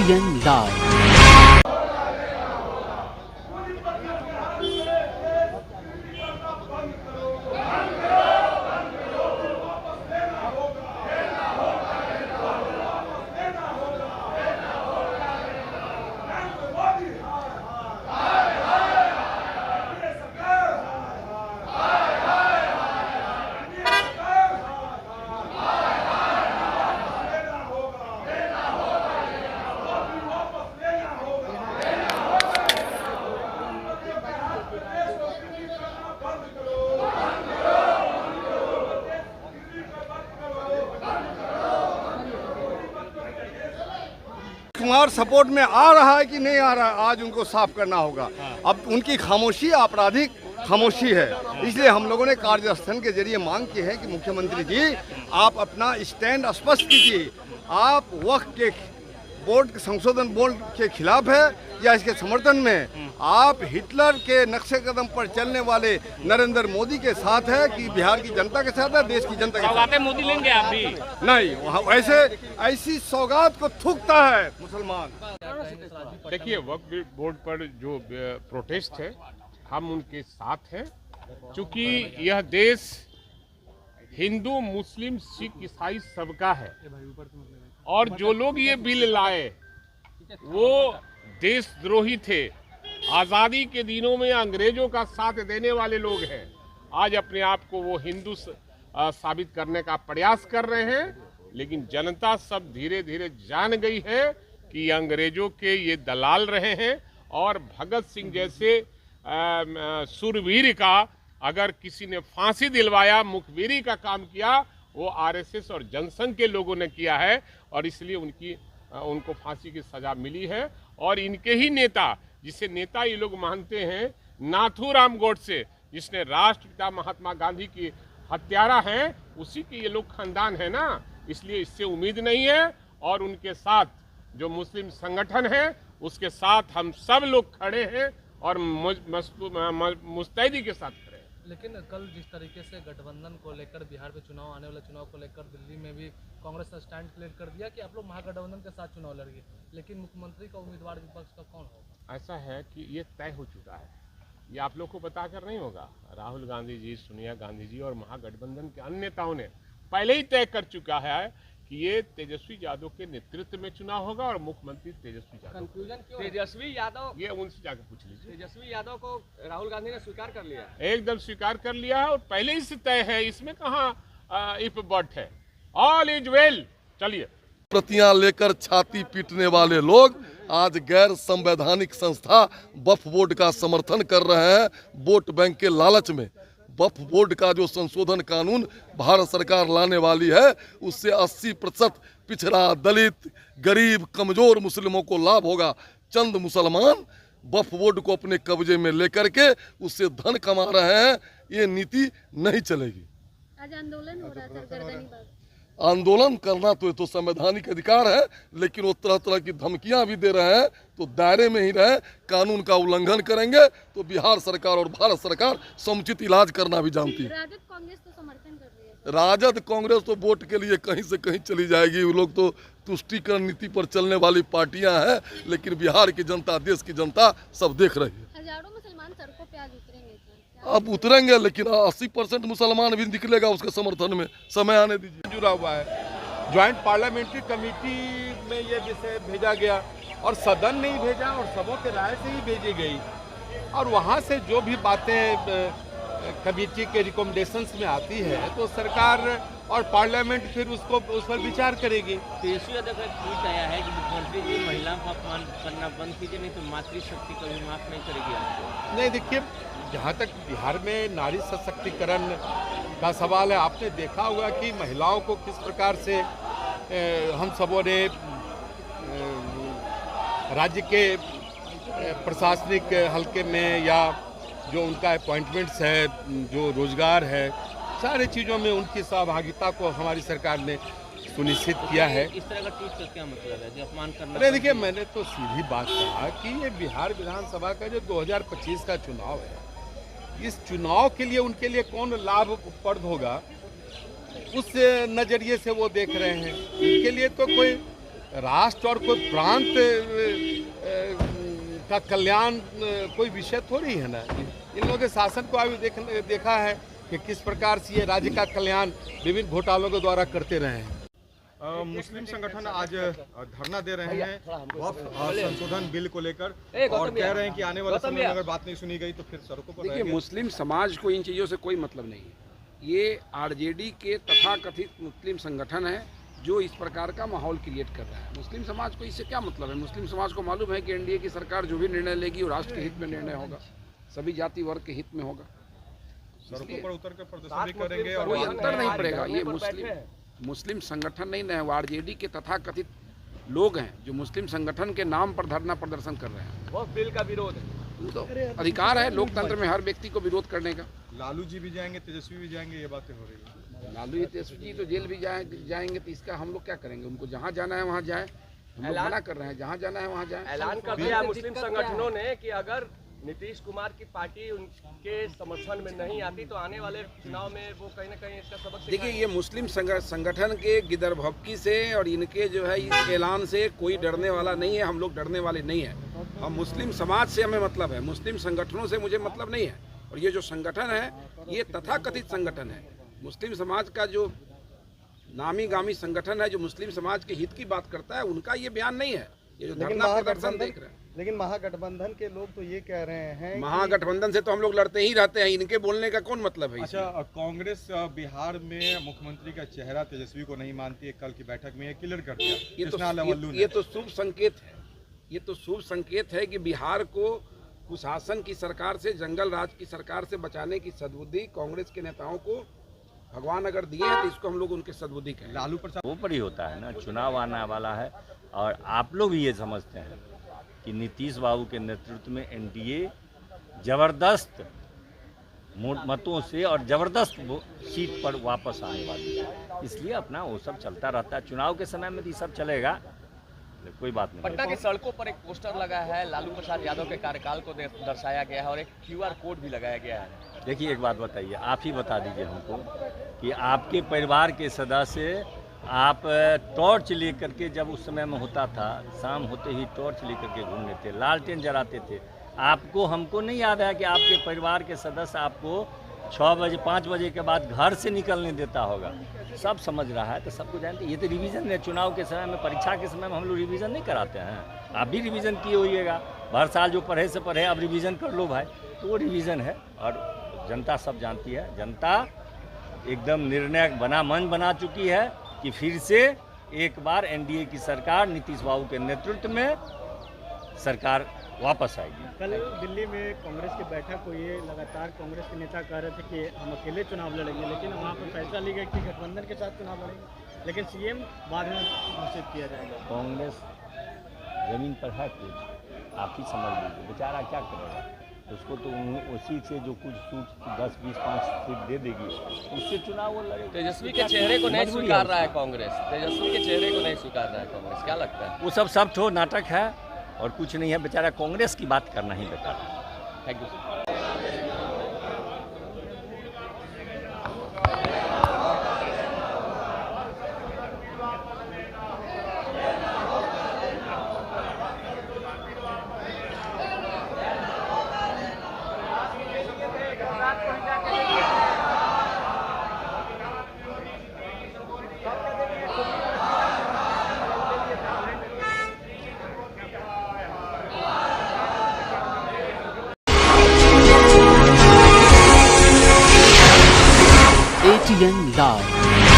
ABN live. Kumar support में आ रहा है कि नहीं आ रहा है, आज उनको साफ करना होगा। अब उनकी खामोशी आपराधिक खामोशी है, इसलिए हम लोगों ने कार्यस्थल के जरिए मांग की है कि मुख्यमंत्री जी आप अपना स्टैंड स्पष्ट कीजिए। आप वक्फ के बोर्ड संशोधन बोर्ड के खिलाफ है या इसके समर्थन में? आप हिटलर के नक्शे कदम पर चलने वाले नरेंद्र मोदी के साथ है कि बिहार की जनता के साथ है, देश की जनता के साथ? मोदी लेंगे आप भी? नहीं, वहाँ वैसे ऐसी सौगात को थूकता है मुसलमान। देखिए, वक्फ बोर्ड पर जो प्रोटेस्ट है हम उनके साथ हैं, क्योंकि यह देश हिंदू मुस्लिम सिख ईसाई सबका है और जो लोग ये बिल लाए वो देशद्रोही थे। आज़ादी के दिनों में अंग्रेजों का साथ देने वाले लोग हैं, आज अपने आप को वो हिंदू साबित करने का प्रयास कर रहे हैं। लेकिन जनता सब धीरे धीरे जान गई है कि अंग्रेजों के ये दलाल रहे हैं और भगत सिंह जैसे सुरवीर का अगर किसी ने फांसी दिलवाया, मुखबिरी का काम किया, वो आरएसएस और जनसंघ के लोगों ने किया है और इसलिए उनको फांसी की सजा मिली है। और इनके ही नेता, जिसे नेता ये लोग मानते हैं, नाथूराम गोडसे, जिसने राष्ट्रपिता महात्मा गांधी की हत्यारा हैं, उसी के ये लोग खानदान है ना, इसलिए इससे उम्मीद नहीं है। और उनके साथ जो मुस्लिम संगठन है उसके साथ हम सब लोग खड़े हैं और मुस्तैदी के साथ खड़े हैं। लेकिन कल जिस तरीके से गठबंधन को लेकर बिहार में चुनाव, आने वाले चुनाव को लेकर दिल्ली में भी कांग्रेस ने स्टैंड क्लियर कर दिया कि आप लोग महागठबंधन के साथ चुनाव लड़िए, लेकिन मुख्यमंत्री का उम्मीदवार विपक्ष का कौन होगा? ऐसा है कि ये तय हो चुका है, ये आप लोग को बताकर नहीं होगा। राहुल गांधी जी, सोनिया गांधी जी और महागठबंधन के अन्य नेताओं ने पहले ही तय कर चुका है कि ये तेजस्वी यादव के नेतृत्व में चुनाव होगा और मुख्यमंत्री तेजस्वी यादव। कंफ्यूजन क्यों? तेजस्वी यादव, ये उनसे जाकर पूछ लीजिए। तेजस्वी यादव को राहुल गांधी ने स्वीकार कर लिया, एकदम स्वीकार कर लिया है और पहले ही से तय है, इसमें कहाँ इफ बट है। All is well. चलिए, प्रतियां लेकर छाती पीटने वाले लोग आज गैर संवैधानिक संस्था वक्फ बोर्ड का समर्थन कर रहे हैं वोट बैंक के लालच में। वक्फ बोर्ड का जो संशोधन कानून भारत सरकार लाने वाली है उससे 80% पिछड़ा, दलित, गरीब, कमजोर मुस्लिमों को लाभ होगा। चंद मुसलमान वक्फ बोर्ड को अपने कब्जे में लेकर के उससे धन कमा रहे हैं, ये नीति नहीं चलेगी। आज आंदोलन हो रहा था गर्दनी बाग। आंदोलन करना तो ये तो संवैधानिक अधिकार है, लेकिन वो तरह तरह की धमकियां भी दे रहे हैं, तो दायरे में ही रहे। कानून का उल्लंघन करेंगे तो बिहार सरकार और भारत सरकार समुचित इलाज करना भी जानती है। राजद कांग्रेस तो समर्थन कर रही है। राजद कांग्रेस तो वोट के लिए कहीं से कहीं चली जाएगी, वो लोग तो तुष्टीकरण नीति पर चलने वाली पार्टियां हैं, लेकिन बिहार की जनता, देश की जनता सब देख रही है। हजारों मुसलमान सड़कों पे आज उतरेंगे। अब उतरेंगे, लेकिन 80% मुसलमान भी निकलेगा उसके समर्थन में, समय आने दीजिए। जुड़ा हुआ है, ज्वाइंट पार्लियामेंट्री कमेटी में ये विषय भेजा गया और सदन ने ही भेजा और सबों के राय से ही भेजी गई और वहाँ से जो भी बातें कमेटी के रिकमेंडेशंस में आती है तो सरकार और पार्लियामेंट फिर उस पर विचार करेगी। तेजस्वी यादव का ट्वीट आया है कि मुख्यमंत्री जी महिलाओं का अपमान करना बंद कीजिए, नहीं तो मातृशक्ति कभी माफ नहीं करेगी आपको। नहीं, देखिए, जहाँ तक बिहार में नारी सशक्तिकरण का सवाल है, आपने देखा होगा कि महिलाओं को किस प्रकार से हम सबों ने राज्य के प्रशासनिक हल्के में या जो उनका अपॉइंटमेंट्स है, जो रोजगार है, सारी चीज़ों में उनकी सहभागिता को हमारी सरकार ने सुनिश्चित किया है। इस तरह का ट्वीट का क्या मतलब है, जो अपमान करना? अरे देखिए, मैंने तो सीधी बात कहा कि ये बिहार विधानसभा का जो 2025 का चुनाव है, इस चुनाव के लिए उनके लिए कौन लाभप्रद होगा, उस नज़रिए से वो देख रहे हैं। उनके लिए तो कोई राष्ट्र और कोई प्रांत का कल्याण कोई विषय थोड़ी है ना। इन लोगों के शासन को अभी देखा है कि किस प्रकार से ये राज्य का कल्याण विभिन्न घोटालों के द्वारा करते रहे हैं। मुस्लिम संगठन आज धरना दे रहे हैं वक्फ संशोधन बिल को लेकर और कह रहे हैं कि आने वाले समय में अगर बात नहीं सुनी गई तो फिर सड़कों पर देखिए, मुस्लिम समाज को इन चीज़ों से कोई मतलब नहीं है। ये आरजेडी के तथाकथित मुस्लिम संगठन है जो इस प्रकार का माहौल क्रिएट कर रहा है। मुस्लिम समाज को इससे क्या मतलब है? मुस्लिम समाज को मालूम है कि एनडीए की सरकार जो भी निर्णय लेगी वो राष्ट्र के हित में निर्णय होगा, सभी जाति वर्ग के हित में होगा। सड़कों पर उतर कर प्रदर्शन भी करेंगे और कोई अंतर नहीं पड़ेगा। ये मुस्लिम संगठन नहीं है, वो आरजेडी के तथाकथित लोग हैं जो मुस्लिम संगठन के नाम पर धरना प्रदर्शन कर रहे हैं। वो बिल का विरोध है, तो अधिकार है लोकतंत्र में हर व्यक्ति को विरोध करने का। लालू जी भी जाएंगे, तेजस्वी भी जाएंगे, ये बातें हो रही है। लालू तेजस्वी जी तो जेल भी जाएंगे, तो इसका हम लोग क्या करेंगे? उनको जहाँ जाना है वहाँ जाए, हम लोग मना कर रहे हैं, जहाँ जाना है वहाँ जाए। ऐलान कर दिया मुस्लिम संगठनों ने कि अगर नीतीश कुमार की पार्टी उनके समर्थन में नहीं आती तो आने वाले चुनाव में वो कहीं ना कहीं इसका सबक सिखाएंगे। देखिए, ये मुस्लिम संगठन के गिदरभक्की से और इनके जो है इस ऐलान से कोई डरने वाला नहीं है। हम लोग डरने वाले नहीं हैं। हम मुस्लिम समाज से हमें मतलब है, मुस्लिम संगठनों से मुझे मतलब नहीं है। और ये जो संगठन है ये तथाकथित संगठन है। मुस्लिम समाज का जो नामी गामी संगठन है जो मुस्लिम समाज के हित की बात करता है, उनका ये बयान नहीं है। ये जो धरना प्रदर्शन देख रहे हैं, लेकिन महागठबंधन के लोग तो ये कह रहे हैं महागठबंधन से तो हम लोग लड़ते ही रहते हैं, इनके बोलने का कौन मतलब है? अच्छा, कांग्रेस बिहार में मुख्यमंत्री का चेहरा तेजस्वी को नहीं मानती है, कल की बैठक में ये क्लियर कर दिया। ये तो शुभ संकेत है। ये तो शुभ संकेत है कि बिहार को कुशासन की सरकार से, जंगल राज की सरकार से बचाने की सद्बुद्धि कांग्रेस के नेताओं को भगवान अगर दिए हैं तो इसको हम लोग उनके सद्बुद्धि कहें। लालू प्रसाद वो पर ही होता है ना, चुनाव आने वाला है और आप लोग भी ये समझते हैं कि नीतीश बाबू के नेतृत्व में एनडीए जबरदस्त मतों से और जबरदस्त सीट पर वापस आने वाली है। इसलिए अपना वो सब चलता रहता है। चुनाव के समय में भी सब चलेगा, कोई बात नहीं। पटना की सड़कों पर एक पोस्टर लगा है, लालू प्रसाद यादव के कार्यकाल को दर्शाया गया है और एक QR कोड भी लगाया गया है। देखिए, एक बात बताइए, आप ही बता दीजिए हमको कि आपके परिवार के सदस्य आप टॉर्च लेकर के, जब उस समय में होता था शाम होते ही टॉर्च लेकर के घूमते थे, लालटेन जलाते थे। आपको हमको नहीं याद है कि आपके परिवार के सदस्य आपको 6 बजे 5 बजे के बाद घर से निकलने देता होगा। सब समझ रहा है, तो सबको जानते हैं। ये तो रिवीजन है। चुनाव के समय में, परीक्षा के समय में हम लोग रिवीजन नहीं कराते हैं। आप भी रिवीजन किए होइएगा, हर साल जो पढ़े से पढ़े अब रिवीजन कर लो भाई, तो वो रिवीजन है। और जनता सब जानती है। जनता एकदम निर्णायक मन बना चुकी है कि फिर से एक बार एनडीए की सरकार नीतीश बाबू के नेतृत्व में सरकार वापस आएगी। कल दिल्ली में कांग्रेस की बैठक हुई है। लगातार कांग्रेस के नेता कह रहे थे कि हम अकेले चुनाव लड़ेंगे, लेकिन वहाँ पर फैसला लिया गया कि गठबंधन के साथ चुनाव लड़ेंगे, लेकिन सीएम बाद में घोषित किया जाएगा। कांग्रेस जमीन पर है कुछ, आप ही समझ लीजिए। बेचारा क्या करेगा? उसको तो उसी से जो कुछ सूट 10, 20, 5 सीट दे देगी, उससे चुनाव वो लड़ेगा। तेजस्वी के चेहरे को नहीं स्वीकार रहा है कांग्रेस। तेजस्वी के चेहरे को नहीं स्वीकार रहा है कांग्रेस। क्या लगता है? वो सब ठो नाटक है और कुछ नहीं है। बेचारा कांग्रेस की बात करना ही बेकार है। Thank you. ATN Live।